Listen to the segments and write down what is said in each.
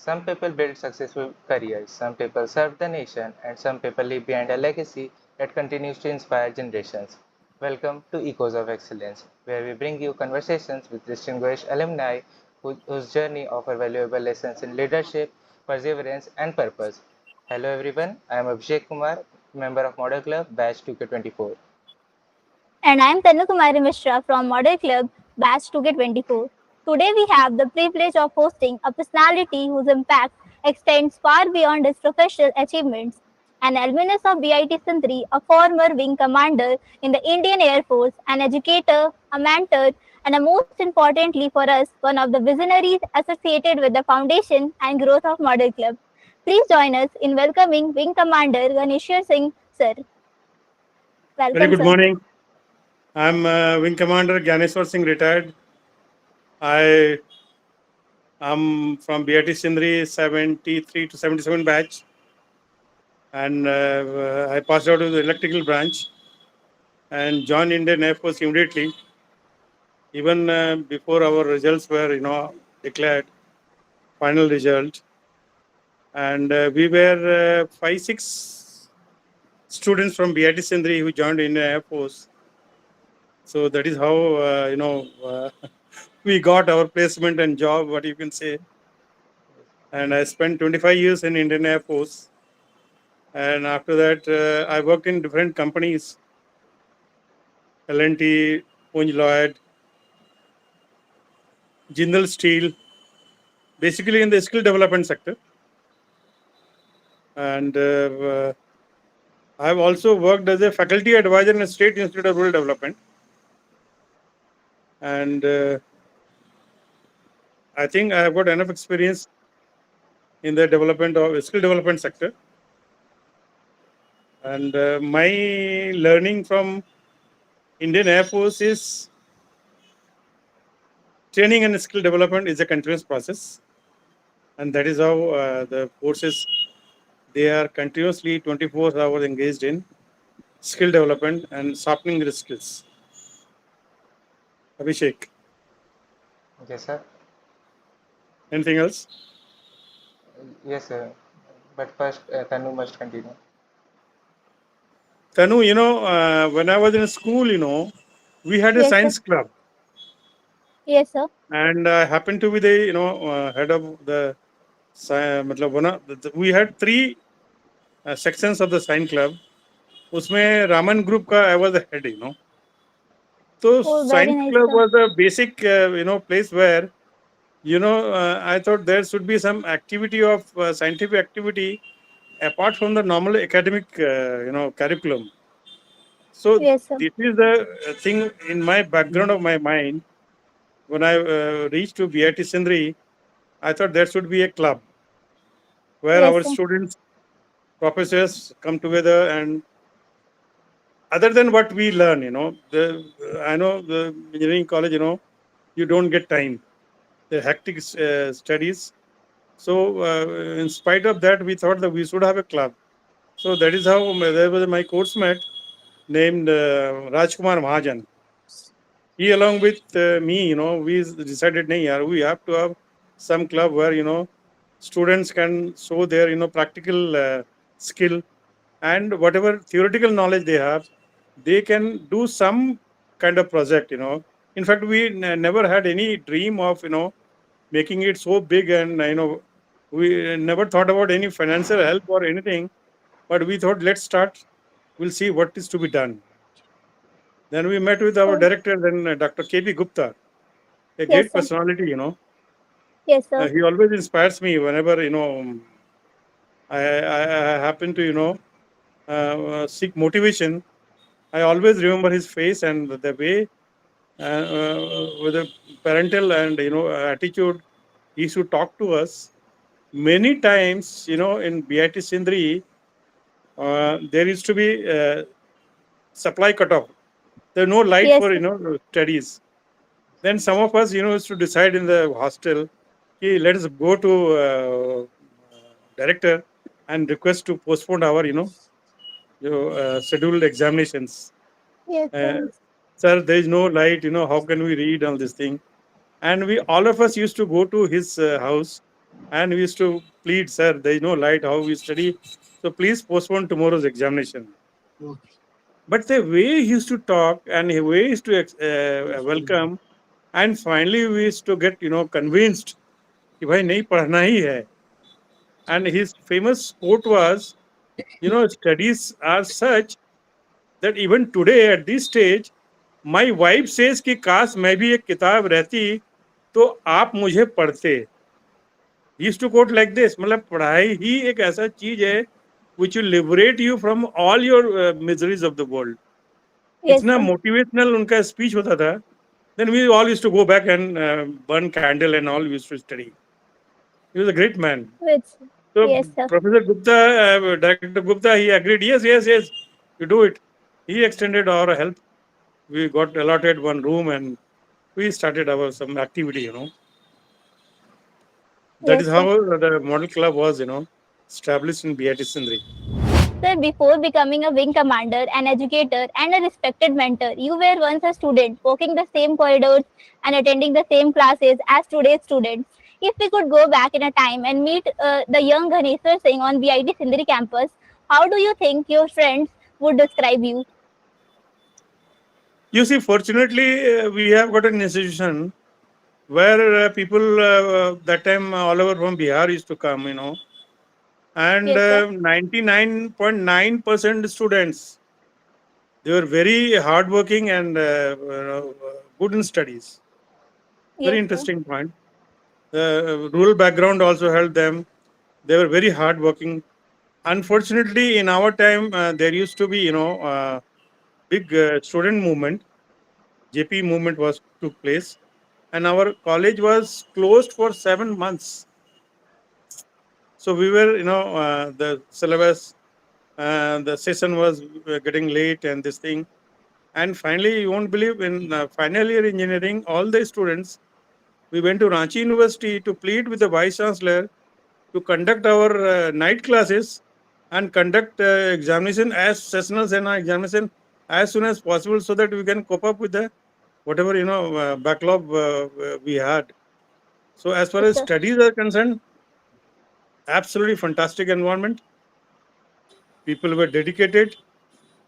Some people build successful careers, some people serve the nation, and some people leave behind a legacy that continues to inspire generations. Welcome to Echoes of Excellence, where we bring you conversations with distinguished alumni whose journey offer valuable lessons in leadership, perseverance, and purpose. Hello everyone, I am Abhishek Kumar, member of Model Club, batch 2K24. And I'm Tanukumari Mishra from Model Club, Batch 2K24. Today we have the privilege of hosting a personality whose impact extends far beyond his professional achievements. An alumnus of BIT Sindri, a former wing commander in the Indian Air Force, an educator, a mentor, and most importantly for us, one of the visionaries associated with the foundation and growth of Model Club. Please join us in welcoming Wing Commander Ganeshwar Singh, sir. Very Welcome, good sir. morning. I'm Wing Commander Gyaneshwar Singh, retired. I am from BIT Sindri 73 to 77 batch, and I passed out of the electrical branch and joined Indian Air Force immediately. Even before our results were, declared, final result, and we were 5-6 students from BIT Sindri who joined Indian Air Force. So that is how we got our placement and job, what you can say. And I spent 25 years in Indian Air Force. And after that, I worked in different companies, L&T, Punj Lloyd, Jindal Steel, basically in the skill development sector. And I've also worked as a faculty advisor in the State Institute of Rural Development. And I think I have got enough experience in the development of skill development sector. And my learning from Indian Air Force is training and skill development is a continuous process. And that is how the forces, they are continuously 24 hours engaged in skill development and sharpening the skills. Abhishek, Yes, sir. anything else? Yes, sir. But first, Tanu must continue. Tanu, when I was in school, we had a Yes, sir. science club. Yes, sir. And I happened to be the, head of the, we had 3 sections of the science club. उसमें Raman group का I was the head. So Oh, very science nice, club sir. was a basic, place where, I thought there should be some activity of scientific activity apart from the normal academic, curriculum. So Yes, sir. this is the thing in my background of my mind. When I reached to BIT Sindri, I thought there should be a club where Yes, our sir. students, professors come together, and other than what we learn, I know the engineering college, you don't get time. The hectic studies. So in spite of that, we thought that we should have a club. So that is how there was my course mate named Rajkumar Mahajan. He, along with me, we decided, nahi yaar, we have to have some club where, students can show their, practical skill, and whatever theoretical knowledge they have, they can do some kind of project. In fact, we never had any dream of, making it so big, and, we never thought about any financial help or anything, but we thought, let's start, we'll see what is to be done. Then we met with our Oh, director, then Dr. KP Gupta, a yes, great sir. personality. Yes, sir. He always inspires me whenever, I happen to, seek motivation. I always remember his face and the way, with a parental and, attitude, he used to talk to us. Many times, in BIT Sindri, there used to be supply cutoff. There's no light Yes, for, sir. studies. Then some of us, used to decide in the hostel, okay, let us go to director and request to postpone our, scheduled examinations. Yes, Uh, sir. Sir, there is no light, how can we read all this thing? And we, all of us used to go to his house And we used to plead, sir, there is no light, how we study. So please postpone tomorrow's examination. But the way he used to talk and the way he used to welcome, and finally we used to get, convinced कि भाई नहीं पढ़ना ही है. And his famous quote was, studies are such that even today at this stage, my wife says कि काश मैं भी एक किताब रहती तो आप मुझे पढ़ते. He used to quote like this, मतलब पढ़ाई ही एक ऐसा चीज है which will liberate you from all your miseries of the world. Yes, इतना sir. motivational उनका speech होता था. Then we all used to go back and burn candle and all we used to study. He was a great man. Which, So yes, sir. Professor Gupta, Director Gupta, he agreed. Yes, you do it. He extended our help. We got allotted one room and we started our some activity. That Yes, is sir. how the model club was, established in BIT Sindri. Sir, before becoming a wing commander, an educator, and a respected mentor, you were once a student, walking the same corridors and attending the same classes as today's students. If we could go back in a time and meet the young Ganeshwar Singh on BIT Sindri campus, how do you think your friends would describe you? You see, fortunately, we have got an institution where people that time all over from Bihar used to come, and Yes, sir. 99.9% students, they were very hardworking and good in studies. Very Yes, sir. interesting point. The rural background also helped them. They were very hardworking. Unfortunately, in our time, there used to be, big student movement. JP movement was took place, and our college was closed for 7 months. So we were, the syllabus, the session was getting late, and this thing. And finally, you won't believe, in final year engineering, all the students, we went to Ranchi University to plead with the vice chancellor to conduct our night classes and conduct examination as sessionals and examination as soon as possible, so that we can cope up with the whatever backlog we had. So as far Yes, as sir. studies are concerned, absolutely fantastic environment. People were dedicated,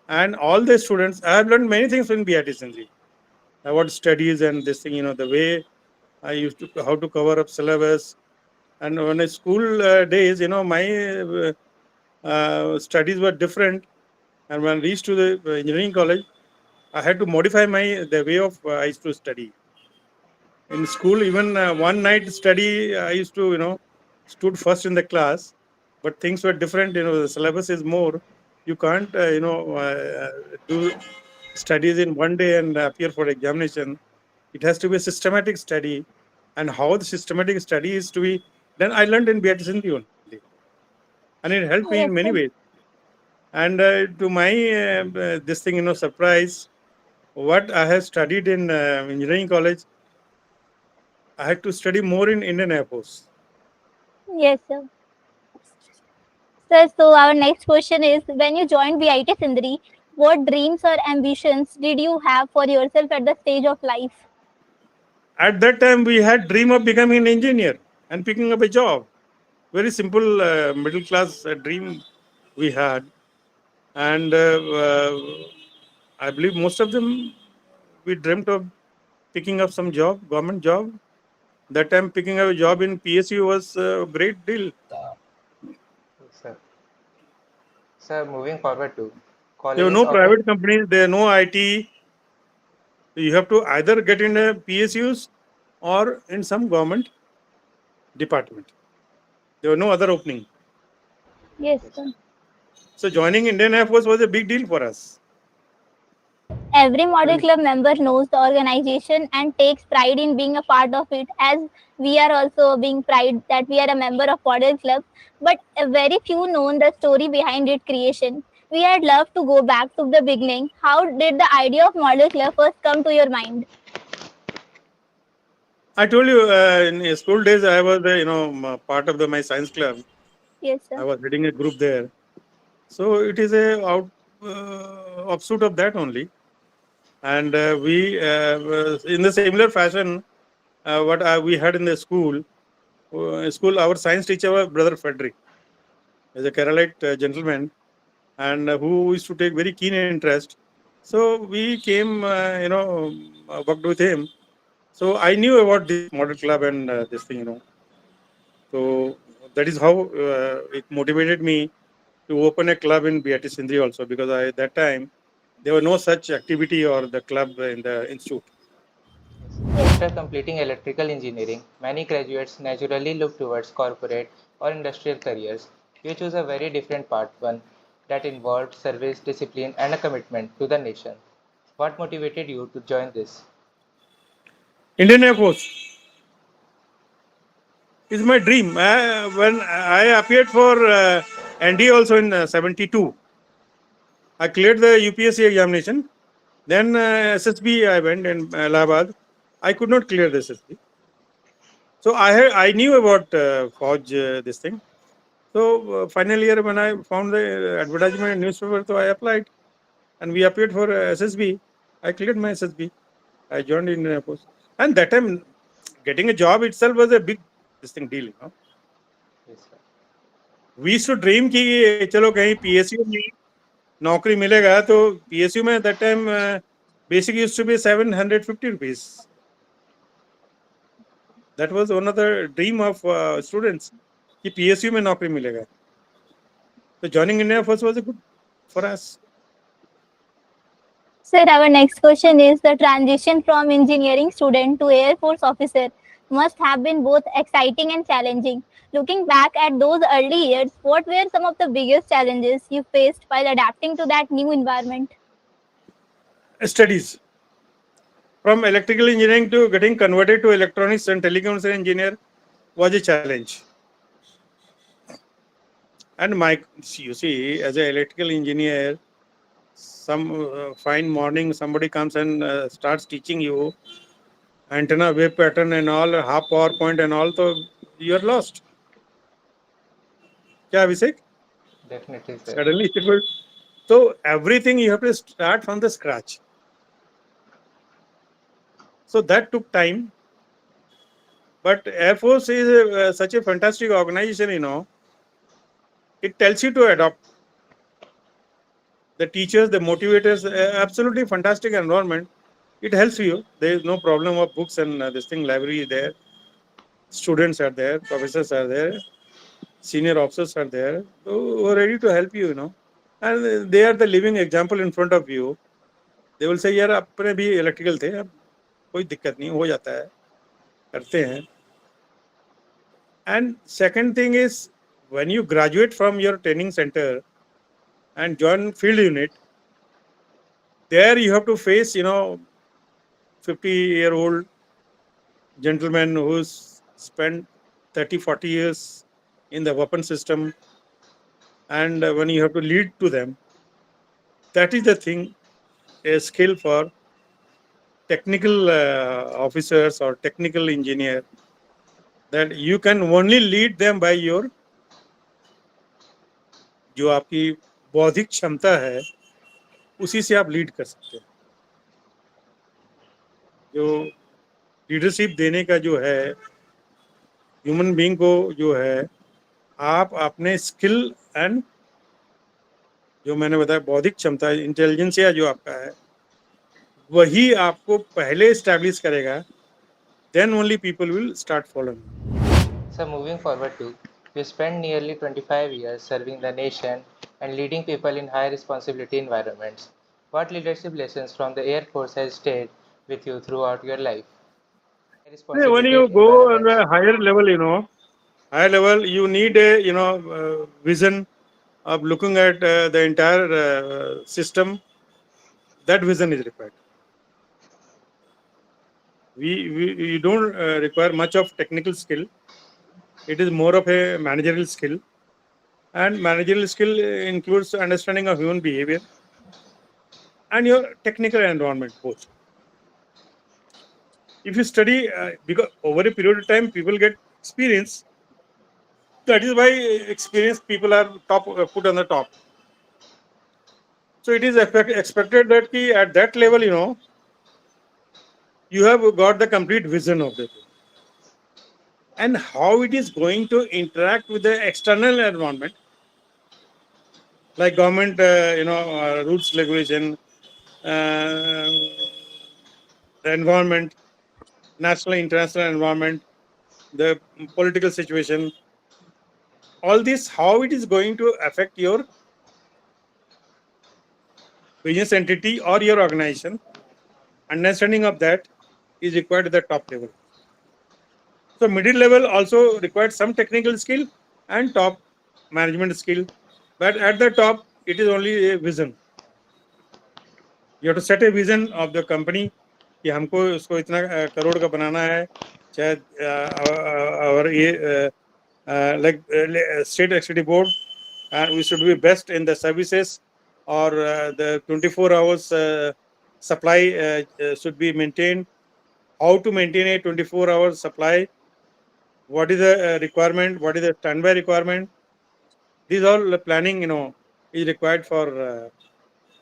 and all the students. I have learned many things from BIT Sindri about studies and this thing. The way I used to how to cover up syllabus, and when I school days, my studies were different, and when I reached to the engineering college, I had to modify the way of I used to study. In school, even one night study, I used to, stood first in the class, but things were different. The syllabus is more. You can't, do studies in one day and appear for examination. It has to be a systematic study, and how the systematic study is to be. Then I learned in BIT Sindhi only, and it helped me in Yes, many sir. ways. And to my this thing, surprise, what I have studied in engineering college, I had to study more in Indian Air Force. Yes, sir. Sir, so our next question is, when you joined BIT Sindri, what dreams or ambitions did you have for yourself at the stage of life? At that time, we had dream of becoming an engineer and picking up a job. Very simple middle class dream we had, and I believe most of them we dreamt of picking up some job, government job. That time, picking up a job in PSU was a great deal. Sir, sir, moving forward to There were colleges no often. private companies, there were no IT. You have to either get in a PSUs or in some government department. There were no other opening. Yes, sir. So joining Indian Air Force was a big deal for us. Every Model Club member knows the organization and takes pride in being a part of it, as we are also being pride that we are a member of Model Club. But very few know the story behind its creation. We had loved to go back to the beginning. How did the idea of Model Club first come to your mind? I told you in school days I was part of my science club. Yes, I sir. was leading a group there. So it is a offshoot of that only. And we in the similar fashion what we had in the school, school, our science teacher was Brother Frederick, is a Keralite gentleman, and who used to take very keen interest. So we came, worked with him. So I knew about this model club and this thing, So that is how it motivated me to open a club in BIT Sindri also, because at that time there was no such activity or the club in the institute. Yes. After completing electrical engineering, many graduates naturally look towards corporate or industrial careers. You choose a very different path, one that involved service, discipline, and a commitment to the nation. What motivated you to join this? Indian Air Force is my dream. When I appeared for ND also in 72, I cleared the UPSC examination. Then SSB I went in Allahabad. I could not clear the SSB. So I knew about Fauj, this thing. So final year when I found the advertisement in newspaper, so I applied and we appeared for SSB. I cleared my SSB. I joined Indian Air Force. And that time getting a job itself was a big deal. Yes, sir. We used to dream कि चलो कहीं PSU में नौकरी मिलेगा, तो PSU में that time basic used to be 750 rupees. That was one of the dream of students कि PSU में नौकरी मिलेगा. So joining Indian Air Force was good for us. Sir, our next question is the transition from engineering student to Air Force officer must have been both exciting and challenging. Looking back at those early years, what were some of the biggest challenges you faced while adapting to that new environment? Studies. From electrical engineering to getting converted to electronics and telecommunication engineer was a challenge. And you see, as an electrical engineer, some fine morning somebody comes and starts teaching you antenna wave pattern and all, half power point and all, so you are lost. Kya Abhishek? Definitely, sir. Suddenly it will. So everything you have to start from the scratch. So that took time. But Air Force is such a fantastic organization, It tells you to adopt. The teachers, the motivators, absolutely fantastic environment. It helps you. There is no problem of books and this thing, library is there. Students are there, professors are there, senior officers are there, who are ready to help you, And they are the living example in front of you. They will say, यार अपने भी electrical थे, अब कोई दिक्कत नहीं, हो जाता है, करते हैं. And second thing is, when you graduate from your training center and join field unit, there you have to face, 50-year-old gentleman who's spent 30, 40 years in the weapon system. And when you have to lead to them, that is the thing, a skill for technical officers or technical engineer, that you can only lead them by your, जो आपकी बौद्धिक क्षमता है, उसी से आप lead कर सकते हैं. जो लीडरशिप देने का जो है, ह्यूमन बीइंग को जो है, आप अपने स्किल एंड जो मैंने बताया बौद्धिक क्षमता, इंटेलिजेंसिया जो आपका है, वही आपको पहले एस्टैब्लिश करेगा. Then only people will start following. So moving forward too, you spent nearly 25 years serving the nation and leading people in high responsibility environments. What leadership lessons from the Air Force has stayed with you throughout your life? When Responsibility you go on environments. a higher level, you need a vision of looking at the entire system. That vision is required. You don't require much of technical skill. It is more of a managerial skill, and managerial skill includes understanding of human behavior and your technical environment both. If you study, because over a period of time, people get experience. That is why experienced people are put on the top. So it is expected that at that level, you have got the complete vision of the thing. and how it is going to interact with the external environment, like government, rules, regulation, uh, the environment, national, international environment, the political situation, all this, how it is going to affect your business entity or your organization. Understanding of that is required at the top level. So middle level also requires some technical skill and top management skill. But at the top, it is only a vision. You have to set a vision of the company कि हमको उसको इतना करोड़ का बनाना है, चाहे और ये like state executive board, and we should be best in the services, or the 24 hours supply should be maintained. How to maintain a 24 hours supply? What is the requirement? What is the standby requirement? These all planning, is required for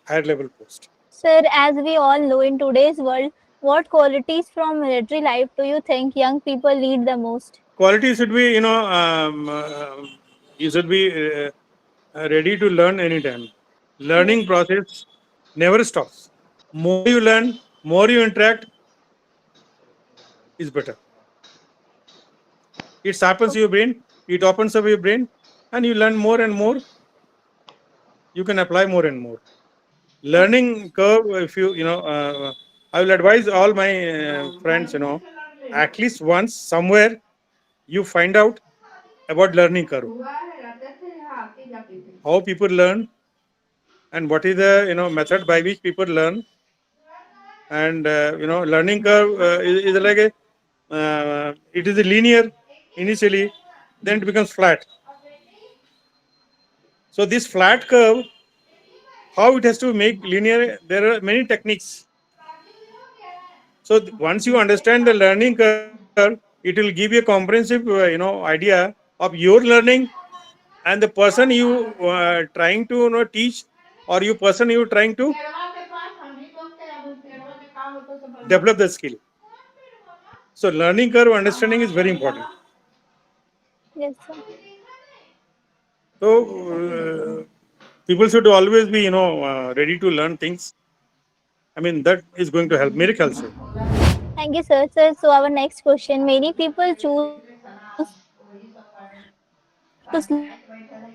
higher level post. Sir, as we all know, in today's world, what qualities from military life do you think young people need the most? Quality should be, you should be ready to learn anytime. Learning process never stops. More you learn, more you interact, is better. It sharpens your brain, it opens up your brain, and you learn more and more. You can apply more and more. Learning curve, if I will advise all my friends, at least once somewhere you find out about learning curve, how people learn, and what is the method by which people learn. And learning curve is like it is a linear initially, then it becomes flat. So this flat curve, how it has to make linear, there are many techniques. So once you understand the learning curve, it will give you a comprehensive idea of your learning and the person you trying to teach, or you person you trying to develop the skill. So learning curve understanding is very important. Yes, sir. So people should always be ready to learn things. I mean, that is going to help. मेरे ख्याल से. Thank you, sir. Sir, so our next question: many people choose to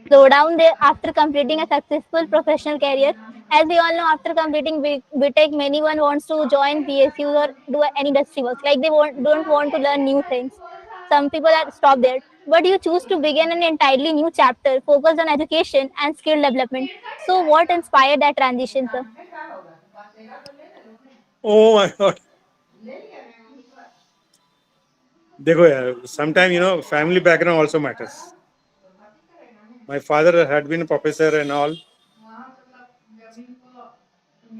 slow down after completing a successful professional career. As we all know, after completing BTech, many one wants to join PSUs or do any industry work. Like they don't want to learn new things. Some people are stopped there. But you choose to begin an entirely new chapter focused on education and skill development. So, what inspired that transition, sir? Oh my God. देखो यार, sometimes family background also matters. My father had been a professor and all,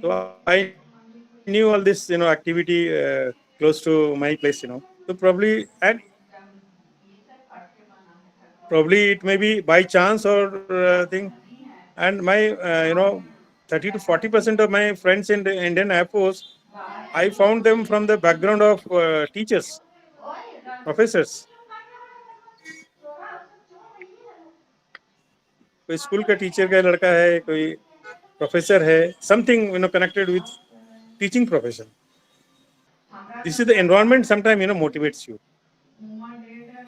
so I knew all this activity close to my place. So probably it may be by chance or thing. And my 30 to 40% of my friends in the Indian Air Force, I found them from the background of teachers, professors. कोई school का teacher का लड़का है, कोई professor है, something connected with teaching profession. This is the environment sometimes motivates you.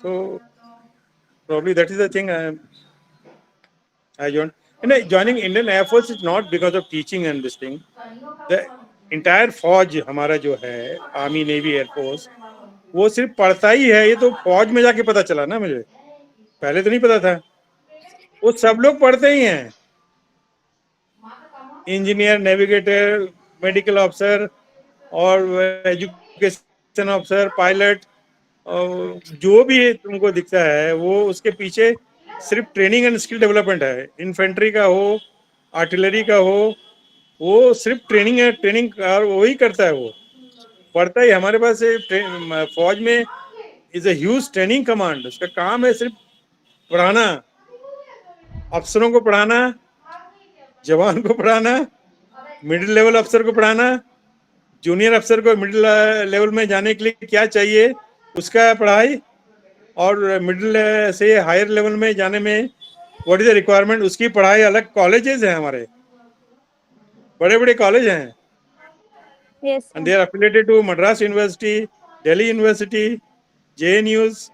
So probably that is the thing I joined. And joining Indian Air Force is not because of teaching and this thing. The entire फौज हमारा जो है, army, navy, air force, वो सिर्फ पढ़ता ही है. ये तो फौज में जाके पता चला ना मुझे, पहले तो नहीं पता था. वो सब लोग पढ़ते ही हैं, इंजीनियर, नेविगेटर, मेडिकल ऑफिसर और एजुकेशन ऑफिसर, पायलट, जो भी तुमको दिखता है वो उसके पीछे सिर्फ ट्रेनिंग एंड स्किल डेवलपमेंट है. इन्फेंट्री का हो, आर्टिलरी का हो, वो सिर्फ ट्रेनिंग है. ट्रेनिंग वही करता है, वो पढ़ता ही. हमारे पास फौज में is a huge training command. उसका काम है सिर्फ पढ़ाना, अफसरों को पढ़ाना, जवान को पढ़ाना, मिडिल लेवल अफसर को पढ़ाना, जूनियर अफसर को मिडिल लेवल में जाने के लिए क्या चाहिए उसका पढ़ाई, और मिडिल से हायर लेवल में जाने में व्हाट इज द रिक्वायरमेंट, उसकी पढ़ाई अलग कॉलेजेस हैं, हमारे बड़े बड़े कॉलेज हैं, Yes, and sir. They are affiliated to Madras university, Delhi university, JNUs।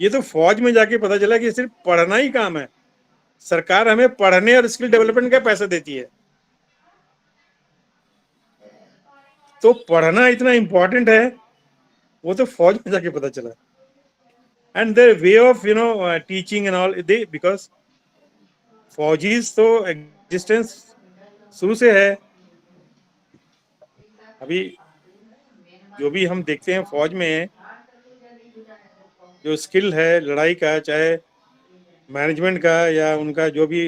ये तो फौज में जाके पता चला कि सिर्फ पढ़ना ही काम है। सरकार हमें पढ़ने और स्किल डेवलपमेंट का पैसा देती है, तो पढ़ना इतना इम्पोर्टेंट है, वो तो फौज में जाके पता चला। And the way of teaching and all, they because फौजीज तो एग्जिस्टेंस शुरू से है। अभी जो भी हम देखते हैं फौज में जो स्किल है लड़ाई का, चाहे मैनेजमेंट का या उनका जो भी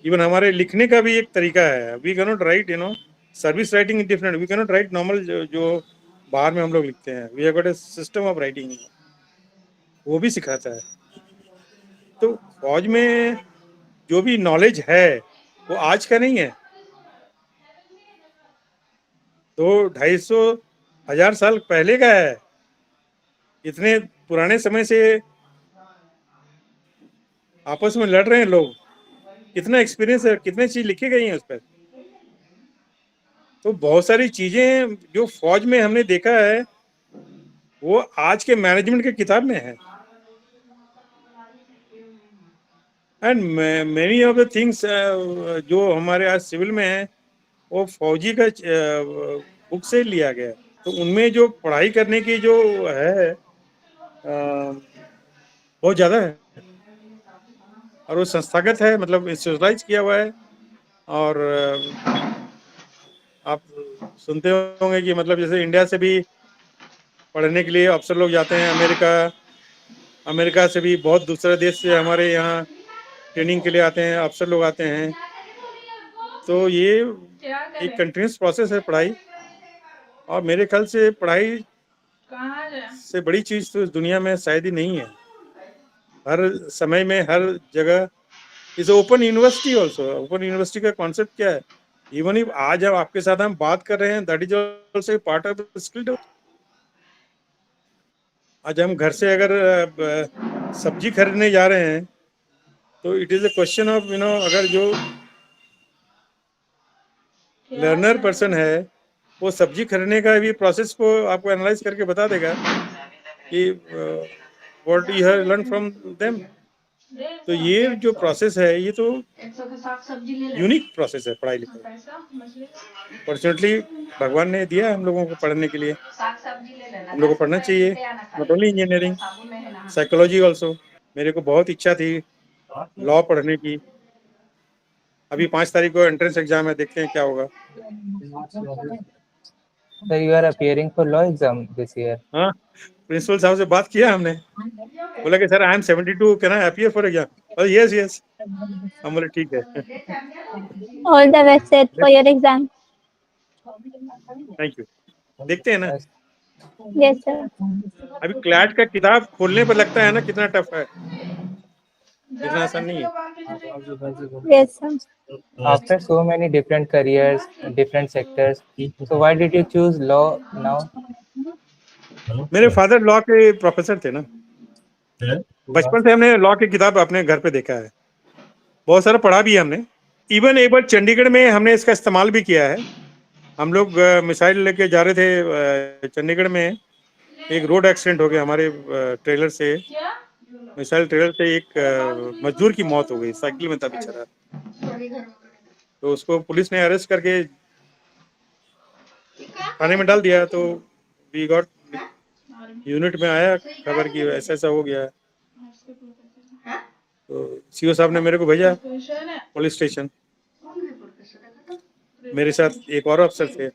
इवन हमारे लिखने का भी एक तरीका है। We can not write service writing is different, we can not write normal जो बाहर में हम लोग लिखते हैं। We have got a system of writing, वो भी सिखाता है। तो फौज में जो भी नॉलेज है वो आज का नहीं है, तो 250-1000 साल पहले का है। इतने पुराने समय से आपस में लड़ रहे हैं लोग, कितना एक्सपीरियंस है, कितने चीज लिखी गई हैं उस पर। तो बहुत सारी चीजें जो फौज में हमने देखा है वो आज के मैनेजमेंट के किताब में है। And many of the things जो हमारे आज सिविल में है वो फौजी का बुक से लिया गया है। तो उनमें जो पढ़ाई करने की जो है बहुत ज़्यादा है, और वो संस्थागत है, मतलब इंस्टीट्यूशनलाइज किया हुआ है। और आप सुनते होंगे कि मतलब जैसे इंडिया से भी पढ़ने के लिए अफसर लोग जाते हैं अमेरिका से भी बहुत दूसरे देश से हमारे यहाँ ट्रेनिंग के लिए आते हैं, अफसर लोग आते हैं। तो ये एक कंटिन्यूस प्रोसेस है पढ़ाई, और मेरे ख्याल से पढ़ाई से बड़ी चीज़ तो इस दुनिया में शायद ही नहीं है। हर समय में हर जगह is open university also. Open university का कॉन्सेप्ट क्या है? इवन इफ आज हम आपके साथ हम बात कर रहे हैं, that is also part of skill development. आज हम घर से अगर सब्जी खरीदने जा रहे हैं तो it is a question of अगर जो लर्नर पर्सन है वो सब्जी खरीदने का भी प्रोसेस को आपको एनालाइज करके बता देगा कि what you have learn from them. तो ये जो प्रोसेस है ये तो यूनिक प्रोसेस है पढ़ाई लिखाई। फॉर्चुनेटली भगवान ने दिया हम लोगों को पढ़ने के लिए, हम लोग को पढ़ना चाहिए, not only engineering, psychology also. मेरे को बहुत इच्छा थी लॉ पढ़ने की। अभी 5 तारीख को एंट्रेंस एग्जाम है, देखते हैं क्या होगा। Sir, you are appearing for law exam this year. हाँ, प्रिंसिपल साहब से बात किया हमने, बोला कि sir I am 72, can I appear for exam? और यस यस, हम बोले ठीक है। All the best, sir, for your exam. Thank you. देखते हैं ना, Yes, sir. अभी क्लैट का किताब खोलने पर लगता है ना कितना टफ है, इतना आसान नहीं है। Yes, sir. After so many different careers, different sectors, so why did you choose law now? मेरे फादर लॉ के प्रोफेसर थे ना, बचपन से हमने लॉ की किताब अपने घर पे देखा है, बहुत सारा पढ़ा भी है हमने। इवन एक बार चंडीगढ़ में हमने इसका इस्तेमाल भी किया है। हम लोग मिसाइल लेके जा रहे थे चंडीगढ़ में, एक रोड एक्सीडेंट हो गया हमारे ट्रेलर से, मिसाइल ट्रेलर से एक मजदूर की मौत हो गई, साइकिल में था बेचारा। तो उसको पुलिस ने अरेस्ट करके थाने में डाल दिया। तो वी गॉट यूनिट में आया खबर कि ऐसा ऐसा हो गया। तो सीओ साहब ने मेरे को भेजा पुलिस स्टेशन, मेरे साथ एक और अफसर थे।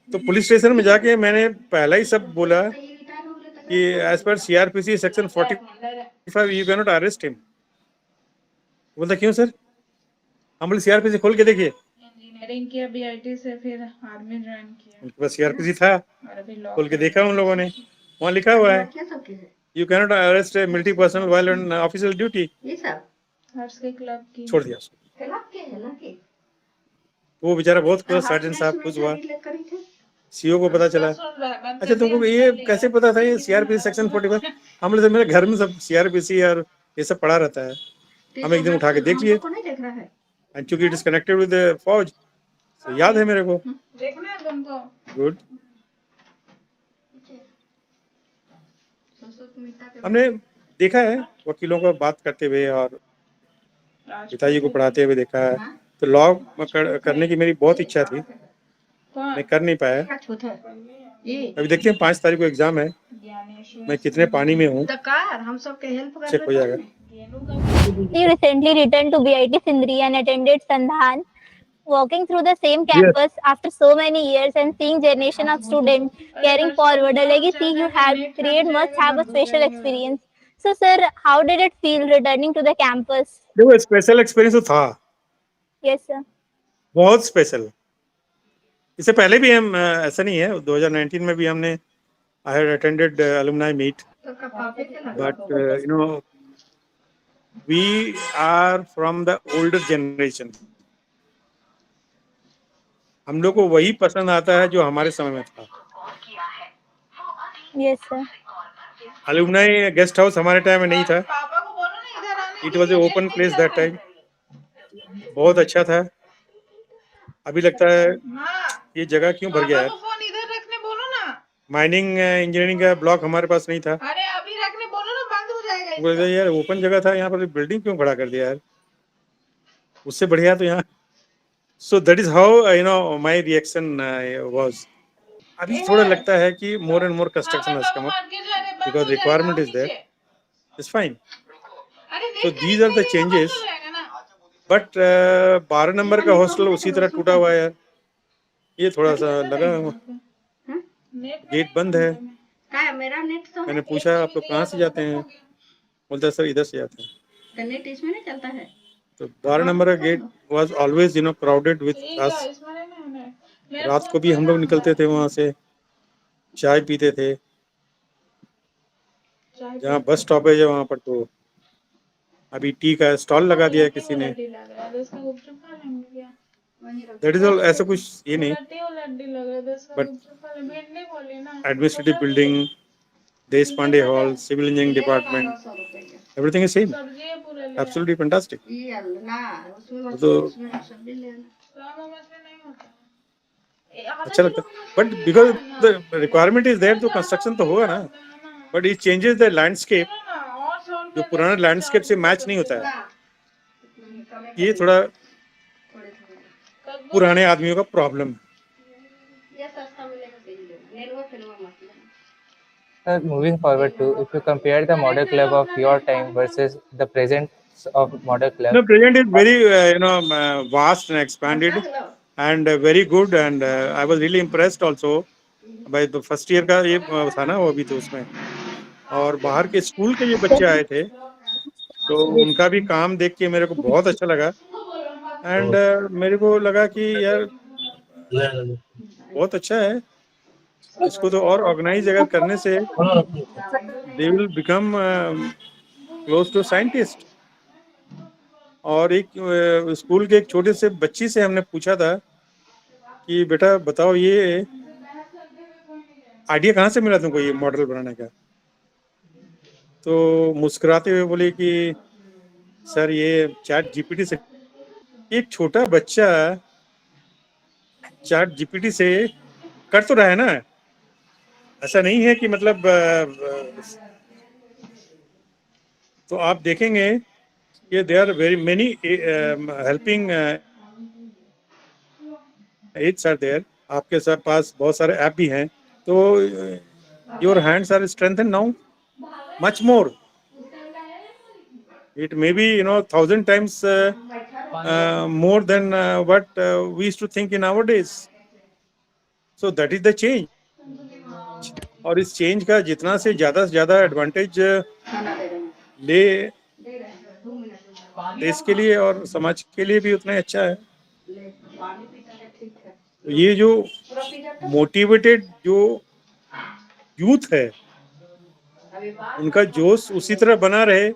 तो पुलिस स्टेशन में जाके मैंने पहला ही सब बोला कि as per CRPC section 45 you can not arrest him. बोलता क्यों सर? हम बोले CRPC खोल के देखिए। इंजीनियरिंग किया BIT से, फिर आर्मी ज्वाइन किया। उनके पास CRPC था, खोल के देखा उन लोगों ने, वहाँ लिखा हुआ है you can not arrest a military personal while on official duty. Harsh के क्लब की छोड़ दिया उसको। वो बेचारा बहुत खुश, सर्जन साहब खुश हुआ। सीओ को पता चला। अच्छा, तुमको ये कैसे पता था ये सीआरपीसी सेक्शन 41? हम लोग मेरे घर में सब सीआरपीसी और ये सब पढ़ा रहता है। हम एक दिन उठा के देख लिए, एंड चूंकि इट इज कनेक्टेड विद फौज, तो याद है मेरे को। देखना है तुमको। गुड। हमने देखा है वकीलों को बात करते हुए और पिताजी को पढ़ाते हुए देखा है। तो लॉ करने की मेरी बहुत इच्छा थी, मैं कर नहीं पाया। अभी देखते हैं 5 तारीख को एग्जाम है, मैं कितने पानी में हूँ, चेक हो जाएगा। He recently returned to BIT Sindri and attended Sandhan. Walking through the same campus after so many years and seeing generation of students carrying forward a legacy you have created must have a special experience. So, sir, how did it feel returning to the campus? देखो, special experience तो था, Yes, sir. बहुत special. इससे पहले भी हम ऐसा नहीं है, 2019 में भी हमने I had attended alumni meet, but you know, we are from the older generation. हम लोग को वही पसंद आता है जो हमारे समय में था। Yes, sir. alumni guest house हमारे टाइम में नहीं था, पापा को बोलो ना इधर आने। It was a open place that time, बहुत अच्छा था। अभी लगता है हाँ, ये जगह क्यों भर गया पापा है। को फोन इधर रखने बोलो ना। माइनिंग इंजीनियरिंग का ब्लॉक हमारे पास नहीं था, अरे अभी रखने बोलो ना, बंद हो जाएगा बोले इसका। यार ओपन जगह था, यहाँ पर बिल्डिंग क्यों खड़ा कर दिया यार, उससे बढ़िया तो यहाँ। So that is how you know my reaction was. अभी थोड़ा लगता है कि more and more construction has come up because requirement is there, it's fine. So these are the changes, but 12 number का हॉस्टल उसी तरह टूटा हुआ है यार, ये थोड़ा सा लगा। गेट बंद है, मैंने पूछा आप लोग कहाँ से जाते हैं, बोलता सर इधर से जाते हैं। तो 12 नंबर का gate was always you know crowded with us. रात को भी हम लोग निकलते थे वहां से, चाय पीते थे, जहाँ बस स्टॉपेज है वहां पर। तो अभी टी का स्टॉल लगा दिया है किसी ने, दैट इज ऑल। ऐसा कुछ ये नहीं, but administrative building, Deshpande hall, civil engineering department, everything is same, absolutely fantastic. तो अच्छा लगता है, but because the requirement is there तो कंस्ट्रक्शन तो होगा ना, but it changes the landscape, जो पुराना लैंडस्केप से मैच नहीं होता है। ये थोड़ा पुराने आदमियों का प्रॉब्लम है। Sir, moving forward to, if you compare the model club of your time versus the present of model club, The present is very vast and expanded and very good, and I was really impressed also by the first year का ये था ना वो भी, तो उसमें और बाहर के स्कूल के जो बच्चे आए थे तो उनका भी काम देख के मेरे को बहुत अच्छा लगा। एंड मेरे को लगा कि यार बहुत अच्छा है, इसको तो और ऑर्गेनाइज अगर करने से they will become close to scientist. और एक स्कूल के एक छोटे से बच्ची से हमने पूछा था कि बेटा बताओ ये आइडिया कहाँ से मिला तुमको ये मॉडल बनाने का, तो मुस्कुराते हुए बोले कि सर ये चैट जीपीटी से। एक छोटा बच्चा चैट जीपीटी से कर तो रहा है ना, ऐसा नहीं है कि मतलब तो आप देखेंगे कि there are very many helping aids are there, आपके साथ पास बहुत सारे ऐप भी हैं, तो your hands are strengthen now much more. It may be 1,000 times more than what we used to think in our days. So that is the change. और इस चेंज का जितना से ज्यादा एडवांटेज ले देश के लिए और समाज के लिए भी उतना ही अच्छा है। तो ये जो मोटिवेटेड जो यूथ है उनका जोश उसी तरह बना रहे,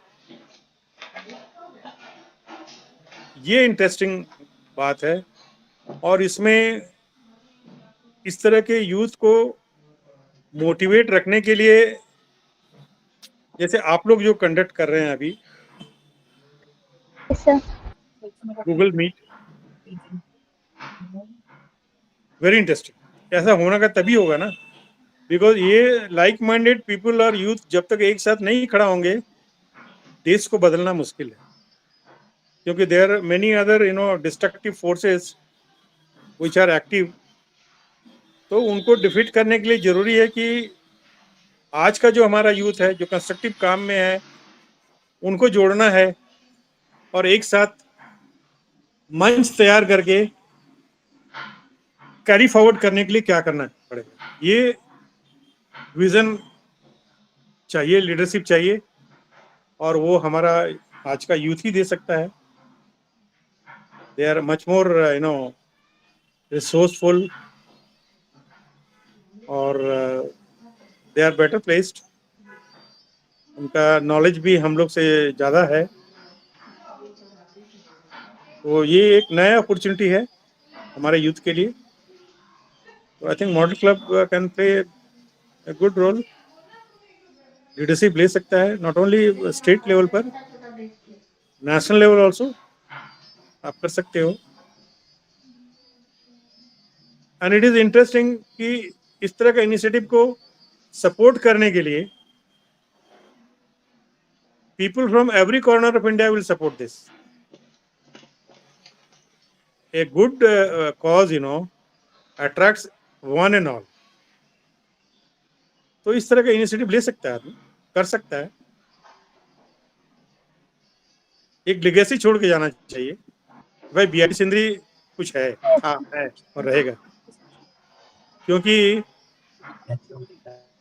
ये इंटरेस्टिंग बात है। और इसमें इस तरह के यूथ को मोटिवेट रखने के लिए, जैसे आप लोग जो कंडक्ट कर रहे हैं अभी Yes, sir. Google Meet, very interesting. ऐसा होना का तभी होगा ना, बिकॉज ये लाइक माइंडेड पीपल और यूथ जब तक एक साथ नहीं खड़ा होंगे, देश को बदलना मुश्किल है, क्योंकि there are many other destructive forces which are active. तो उनको डिफीट करने के लिए जरूरी है कि आज का जो हमारा यूथ है, जो कंस्ट्रक्टिव काम में है, उनको जोड़ना है और एक साथ मंच तैयार करके कैरी फॉरवर्ड करने के लिए क्या करना पड़ेगा। ये विजन चाहिए, लीडरशिप चाहिए, और वो हमारा आज का यूथ ही दे सकता है। They are much more resourceful और दे आर बेटर प्लेस्ड। उनका नॉलेज भी हम लोग से ज़्यादा है। तो ये एक नया अपॉर्चुनिटी है हमारे यूथ के लिए। तो I think model club can play a good role, leadership ले सकता है, नॉट ओनली स्टेट लेवल पर, नेशनल लेवल ऑल्सो आप कर सकते हो। एंड इट इज इंटरेस्टिंग कि इस तरह का इनिशिएटिव को सपोर्ट करने के लिए people from every corner of India will support this. A good cause, attracts one and all. तो इस तरह का इनिशिएटिव ले सकता है, आदमी कर सकता है। एक लेगेसी छोड़ के जाना चाहिए। भाई बीआईटी सिंधरी कुछ है, हाँ है और रहेगा, क्योंकि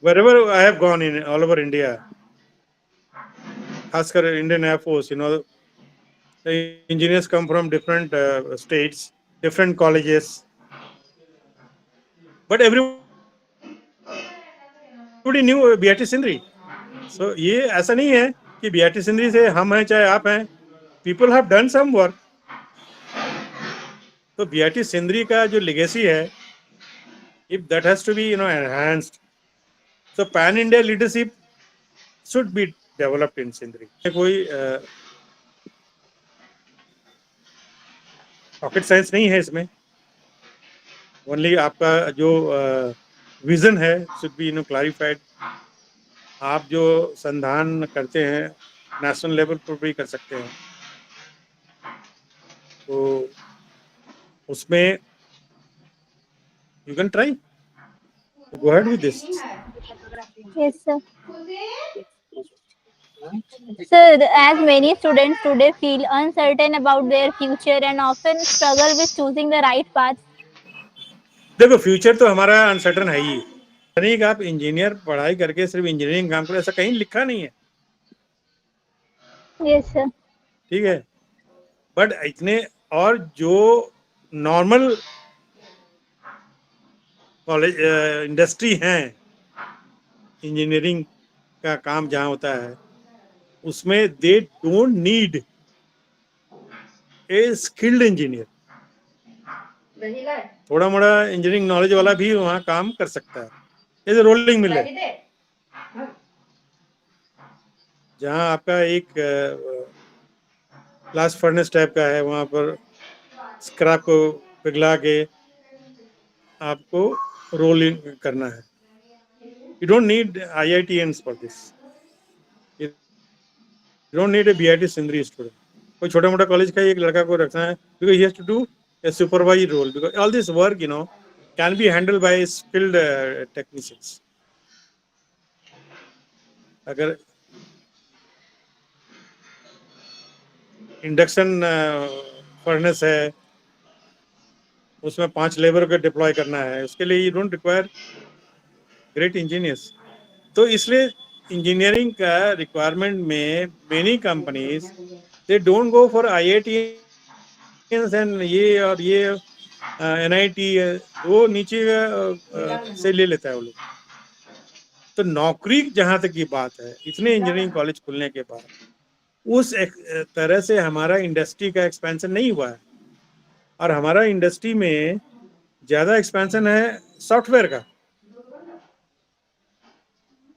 wherever I have gone in all over India, खासकर Indian air force, the engineers come from different states, different colleges, but everybody knew BIT Sindri. So ये ऐसा नहीं है कि बीआईटी सिंधरी से हम हैं चाहे आप हैं, people have done some work। तो बीआईटी सिंधरी का जो लेगेसी है, if that has to be enhanced, so pan India leadership should be developed in Sindri. कोई रॉकेट साइंस नहीं है इसमें, ओनली आपका जो विजन है शुड बी क्लैरिफाइड। आप जो संधान करते हैं नेशनल लेवल पर भी कर सकते हैं, तो उसमें you can try, go ahead with this. Yes, sir. Sir, as many students today feel uncertain about their future and often struggle with choosing the right path. देखो फ्यूचर तो हमारा अनसर्टन है ही नहीं। कि आप इंजीनियर पढ़ाई करके सिर्फ इंजीनियरिंग काम करो, ऐसा कहीं लिखा नहीं है। Yes, sir. ठीक है, बट इतने और जो नॉर्मल कॉलेज इंडस्ट्री हैं, इंजीनियरिंग का काम जहाँ होता है, उसमें they don't need a skilled engineer. थोड़ा मोड़ा इंजीनियरिंग नॉलेज वाला भी वहाँ काम कर सकता है। जैसे रोलिंग मिल है, जहाँ आपका एक ब्लास्ट फर्नेस टाइप का है, वहाँ पर स्क्रैप को पिघला के आपको रोलिंग करना है। You don't need IITians for this, you don't need a BIT Sindri student. कोई छोटा मोटा कॉलेज का एक लड़का को रखना है, because he has to do a supervisory role, because all this work can be handled by skilled technicians। अगर इंडक्शन फर्नेस है, उसमें 5 लेबर को डिप्लॉय करना है, उसके लिए you don't require great engineers. तो इसलिए इंजीनियरिंग का रिक्वायरमेंट में many companies they don't go for IIT and ये और ये NIT, वो नीचे से ले लेता है वो लोग। तो नौकरी जहां तक की बात है, इतने इंजीनियरिंग कॉलेज खुलने के बाद उस तरह से हमारा इंडस्ट्री का एक्सपेंशन नहीं हुआ है। और हमारा इंडस्ट्री में ज़्यादा एक्सपेंशन है सॉफ्टवेयर का।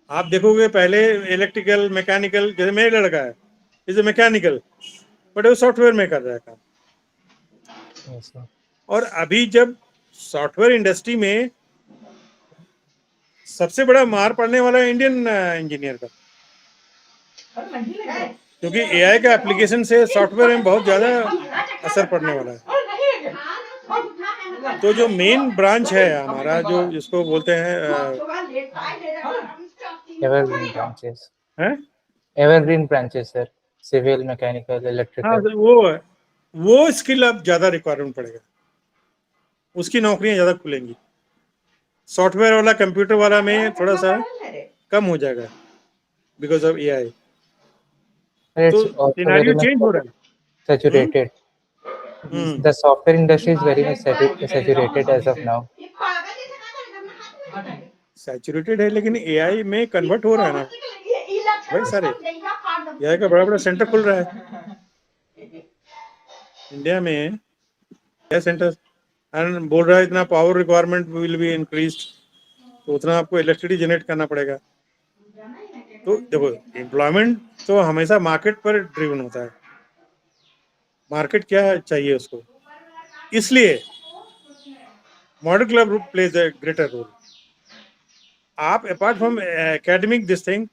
आप देखोगे पहले इलेक्ट्रिकल मैकेनिकल, जैसे मेरा लड़का है इज मैकेनिकल, बट वो सॉफ्टवेयर में कर रहा है काम। Yes, sir. और अभी जब सॉफ्टवेयर इंडस्ट्री में सबसे बड़ा मार पड़ने वाला है इंडियन इंजीनियर का, क्योंकि एआई का एप्लीकेशन से सॉफ्टवेयर में बहुत ज्यादा असर पड़ने वाला है। तो जो मेन ब्रांच है हमारा, जो जिसको बोलते हैं Evergreen branches. हैं? Evergreen branches, sir. Civil, mechanical, हाँ, electrical. तो वो स्किल अब ज्यादा रिक्वायरमेंट पड़ेगा, उसकी नौकरियां ज्यादा खुलेंगी। सॉफ्टवेयर वाला, कंप्यूटर वाला में थोड़ा सा कम हो जाएगा बिकॉज ऑफ एआई। It's तो also very scenario much change हो रहा है। saturated. Hmm. The software industry is very much saturated as of now. Saturated है, लेकिन एआई में कन्वर्ट हो रहा है ना भाई सारे। एआई का बड़ा बड़ा सेंटर खुल रहा है इंडिया में। क्या सेंटर बोल रहा है इतना power requirement will be increased, तो उतना आपको इलेक्ट्रिसिटी जनरेट करना पड़ेगा। तो देखो, एम्प्लॉयमेंट तो हमेशा मार्केट पर ड्रिवन होता है, मार्केट क्या चाहिए उसको। इसलिए model club plays a greater role. आप apart from academic this thing,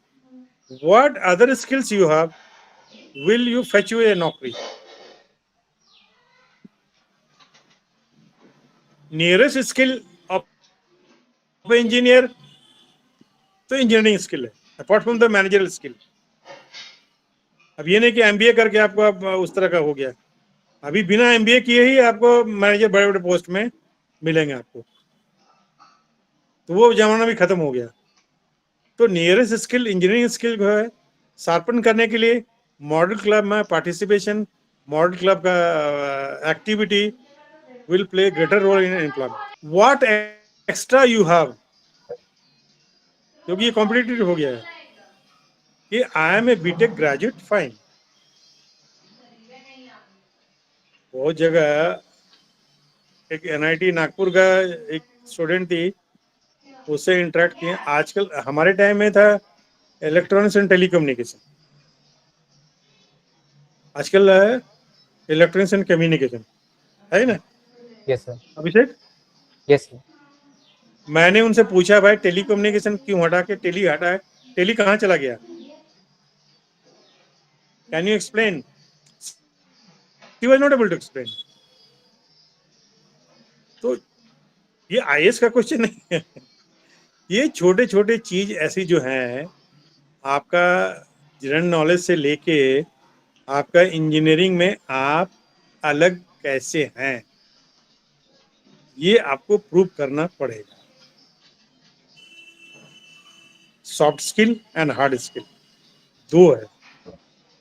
what other skills you have will you fetch you a नौकरी? नियरेस्ट स्किल ऑफ इंजीनियर तो इंजीनियरिंग स्किल है, apart from the managerial skill. अब ये नहीं कि MBA करके आपको आप उस तरह का हो गया, अभी बिना एमबीए किए ही आपको मैनेजर बड़े बड़े पोस्ट में मिलेंगे आपको, तो वो जमाना भी खत्म हो गया। तो नियरेस्ट स्किल इंजीनियरिंग स्किल जो है शार्पन करने के लिए मॉडल क्लब में पार्टिसिपेशन, मॉडल क्लब का activity will play greater role in employment. What extra you have, क्योंकि ये कॉम्पिटिटिव हो गया है कि I am a BTech graduate, fine. बहुत जगह एक एनआईटी नागपुर का एक स्टूडेंट थी, उससे इंटरेक्ट किए। आजकल हमारे टाइम में था इलेक्ट्रॉनिक्स एंड टेलीकम्युनिकेशन, आजकल है इलेक्ट्रॉनिक्स एंड कम्युनिकेशन, है ना Yes, sir. अभिषेक? Yes, sir. मैंने उनसे पूछा भाई टेलीकम्युनिकेशन क्यों हटा के टेली हटा है, टेली कहाँ चला गया, can you explain? He was not able to explain. तो ये आईएएस का क्वेश्चन नहीं है, ये छोटे छोटे चीज ऐसी जो हैं, आपका जनरल नॉलेज से लेके आपका इंजीनियरिंग में आप अलग कैसे हैं, ये आपको प्रूव करना पड़ेगा। Soft skill and hard skill दो है,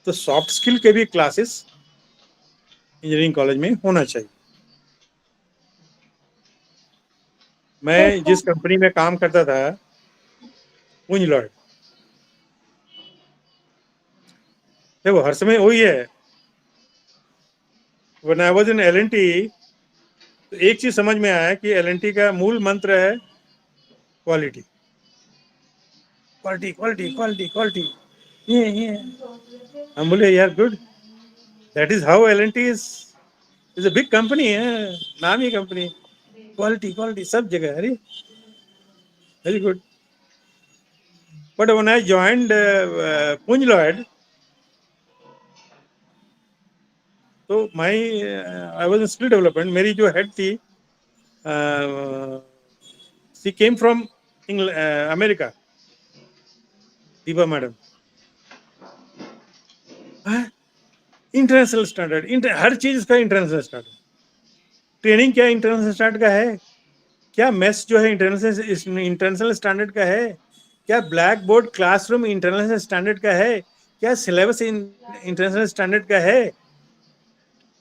तो सॉफ्ट स्किल के भी क्लासेस इंजीनियरिंग कॉलेज में होना चाहिए। मैं जिस कंपनी में काम करता था, पुंज लॉयड, देखो हर समय वही है। When I was in L&T, तो एक चीज समझ में आया कि एलएनटी का मूल मंत्र है quality, quality quality quality quality. ये हम बोले यार good, that is how L and T is a big company है, नामी कंपनी, क्वालिटी क्वालिटी सब जगह। अरे very good. But when I joined Punj Lloyd, तो my I was in skill development, मेरी जो हेड थी she came from America, Deepa madam. International standard, हर चीज का इंटरनेशनल स्टैंडर्ड। ट्रेनिंग क्या इंटरनेशनल स्टैंडर्ड का है, क्या मेस जो है इंटरनेशनल स्टैंडर्ड का है, क्या black board classroom international standard का है, क्या सिलेबस इंटरनेशनल स्टैंडर्ड का है,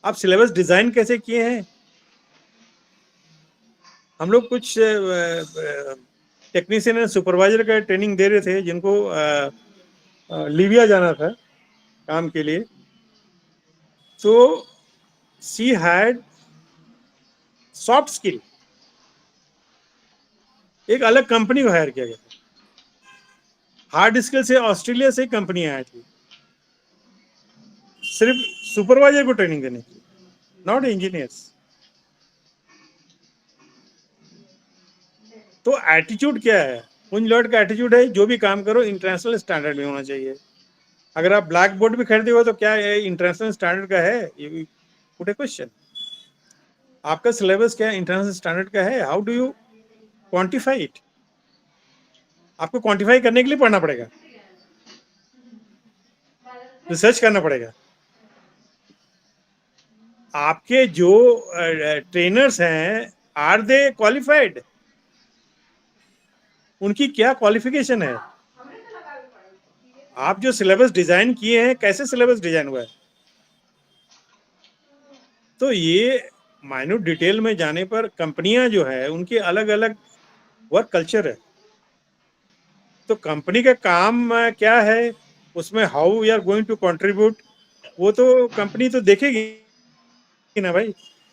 आप सिलेबस डिजाइन कैसे किए हैं। हम लोग कुछ टेक्नीशियन एंड सुपरवाइजर का ट्रेनिंग दे रहे थे, जिनको लीबिया जाना था काम के लिए। तो शी हैड सॉफ्ट स्किल, एक अलग कंपनी को हायर किया गया था। हार्ड स्किल से ऑस्ट्रेलिया से कंपनी आई थी सिर्फ सुपरवाइजर को ट्रेनिंग देने की, नॉट इंजीनियर्स। तो एटीट्यूड क्या है? उन लॉट का एटीट्यूड है जो भी काम करो इंटरनेशनल स्टैंडर्ड में होना चाहिए। अगर आप ब्लैक बोर्ड भी खरीदे हो तो क्या इंटरनेशनल स्टैंडर्ड का है? ये पुट ए क्वेश्चन। आपका सिलेबस क्या इंटरनेशनल स्टैंडर्ड का है? How do you quantify it? आपको क्वांटिफाई करने के लिए पढ़ना पड़ेगा, रिसर्च करना पड़ेगा। आपके जो ट्रेनर्स हैं, आर दे क्वालिफाइड? उनकी क्या क्वालिफिकेशन है? आप जो सिलेबस डिजाइन किए हैं, कैसे सिलेबस डिजाइन हुआ है? तो ये माइन्यूट डिटेल में जाने पर कंपनियां जो है उनके अलग अलग वर्क कल्चर है। तो कंपनी का काम क्या है, उसमें how we are going to contribute, वो तो कंपनी तो देखेगी ना भाई।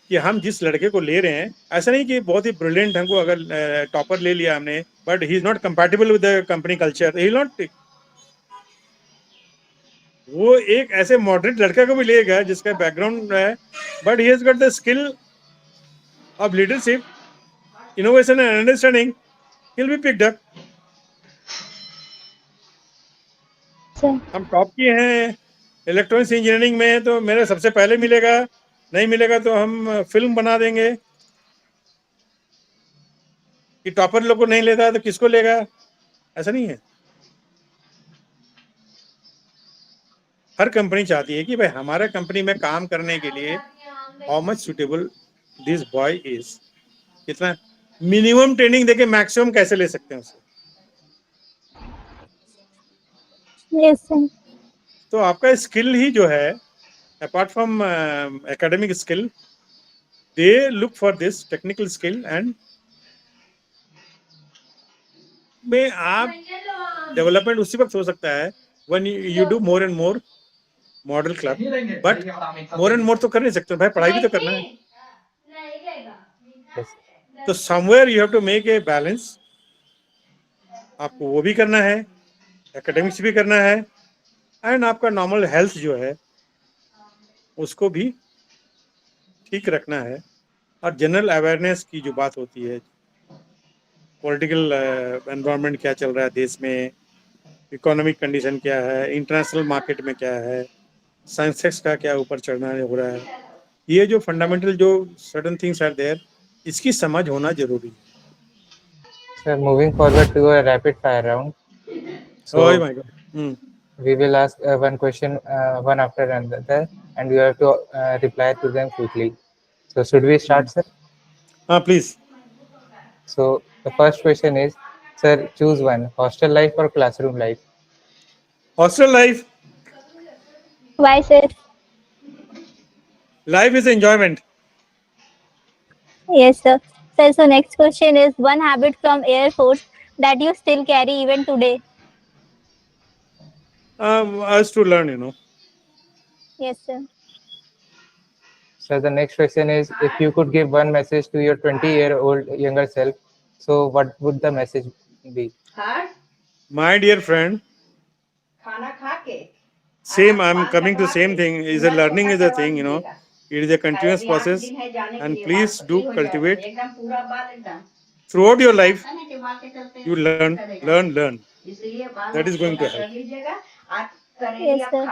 कि हम जिस लड़के को ले रहे हैं, ऐसा नहीं कि बहुत ही ब्रिलियंट हमको अगर टॉपर ले लिया हमने, but he is not compatible with the company culture, he not. वो एक ऐसे मॉडरेट लड़का को भी लेगा जिसका बैकग्राउंड है, but he has got the skill of leadership, innovation and understanding, he will be picked up. हम टॉप किए हैं इलेक्ट्रॉनिक्स इंजीनियरिंग में, तो मेरे सबसे पहले मिलेगा, नहीं मिलेगा तो हम फिल्म बना देंगे कि टॉपर लोग को नहीं लेता तो किसको लेगा। ऐसा नहीं है। हर कंपनी चाहती है कि भाई हमारे कंपनी में काम करने के लिए how much suitable this boy is, कितना मिनिमम ट्रेनिंग देके मैक्सिमम कैसे ले सकते हैं उसे। Yes, sir. तो आपका स्किल ही जो है, apart from academic skill, they look for this technical skill. And में आप डेवलपमेंट उसी वक्त हो सकता है when you do more and more model club, but more and मोर तो कर नहीं सकते भाई, पढ़ाई भी तो करना है। Yes. तो somewhere you have to make a balance. आपको वो भी करना है, एकेडमिक्स भी करना है, एंड आपका नॉर्मल हेल्थ जो है उसको भी ठीक रखना है। और जनरल अवेयरनेस की जो बात होती है, पॉलिटिकल एनवायरनमेंट क्या चल रहा है देश में, इकोनॉमिक कंडीशन क्या है, इंटरनेशनल मार्केट में क्या है, सेंसेक्स का क्या ऊपर चढ़ना हो रहा है, ये जो फंडामेंटल जो सर्टेन थिंग्स आर देयर, इसकी समझ होना जरूरी है। Sir, moving forward to a rapid fire round. So Oh my God. we will ask one question one after another, and you have to reply to them quickly. So should we start, sir? Please. So the first question is, sir, choose one: hostel life or classroom life? Hostel life. Why, sir? Life is enjoyment. Yes, sir. Sir, so next question is one habit from Air Force that you still carry even today. Us to learn, you know. Yes, sir. So the next question is, if you could give one message to your 20-year-old younger self, so what would the message be? My dear friend, same, I'm coming to same thing, is a learning is a thing, you know. It is a continuous process, and please do cultivate throughout your life. You learn. That is going to help. Yes, sir.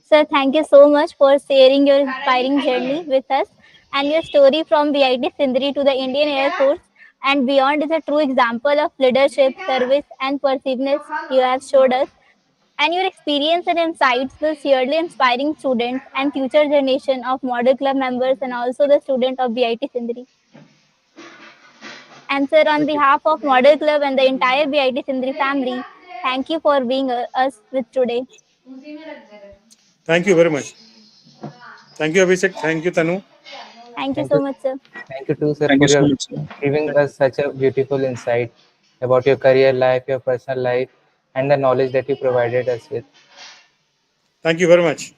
Sir, thank you so much for sharing your inspiring journey with us, and your story from VIT Sindri to the Indian Air Force and beyond is a true example of leadership, service, and perseverance you have showed us. And your experience and insights will surely inspiring students and future generation of Model Club members and also the student of VIT Sindri. And sir, on behalf of Model Club and the entire VIT Sindri family, thank you for being us with today. Thank you very much. Thank you, Abhishek. Thank you, Tanu. Thank you so much, sir. Thank you too, sir, Thank for you so your much, sir. giving us such a beautiful insight about your career life, your personal life, and the knowledge that you provided us with. Thank you very much.